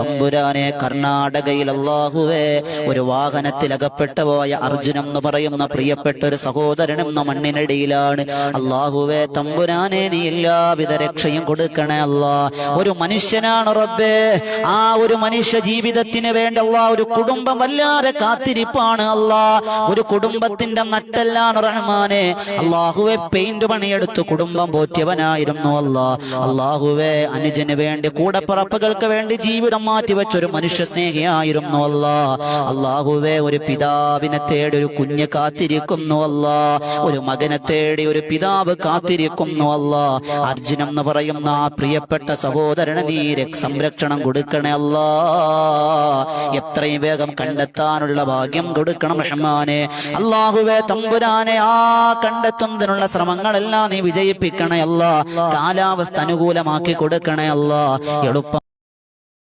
തമ്പുരാനെ കർണാടകയിൽ അല്ലാഹുവേ ഒരു വാഹനത്തിൽ അകപ്പെട്ടു പോയ അർജുനം എന്ന് പറയുന്ന പ്രിയപ്പെട്ട ഒരു സഹോദരനും മണ്ണിനടിയിലാണ്. അല്ലാഹുവേ തമ്പുരാനെ നീ എല്ലാവിധ രക്ഷയും കൊടുക്കണേ അല്ലാ. ഒരു മനുഷ്യനാണ് റബ്ബേ, ആ ഒരു മനുഷ്യ ജീവിതത്തിന് വേണ്ടി അല്ലാ ഒരു കുടുംബം വല്ലാതെ കാത്തിരിപ്പാണ് അല്ലാ. ഒരു കുടുംബത്തിന്റെ നട്ടെല്ലാണ് റഹ്മാനെ. അല്ലാഹുവേ പെയിന്റ് പണിയെടുത്ത് കുടുംബം പോറ്റിയവനായിരുന്നു അല്ലാ. അല്ലാഹുവേ അനുജന് വേണ്ടി കൂടപ്പിറപ്പുകൾക്ക് വേണ്ടി ജീവിതം മാറ്റിവെച്ചൊരു മനുഷ്യ സ്നേഹിയായിരുന്നു അല്ലാ. അല്ലാഹുവേ ഒരു പിതാവിനെ തേടി ഒരു കുഞ്ഞ് കാത്തിരിക്കുന്നു അല്ലാ. ഒരു മകനെ തേടി ഒരു പിതാവ് കാത്തിരിക്കുന്നു അല്ലാ. അർജുനം എന്ന് പറയുന്ന ആ പ്രിയപ്പെട്ട സഹോദരന് നീ സംരക്ഷണം കൊടുക്കണേ അല്ലാ. എത്രയും വേഗം കണ്ടെത്താനുള്ള ഭാഗ്യം കൊടുക്കണം റഹ്മാനെ. അല്ലാഹുവേ തമ്പുരാനെ ആ കണ്ടെത്തുന്നതിനുള്ള ശ്രമങ്ങളെല്ലാം നീ വിജയിപ്പിക്കണേ അല്ലാ. കാലാവസ്ഥ അനുകൂലമാക്കി കൊടുക്കണേ അല്ലാ. എളുപ്പം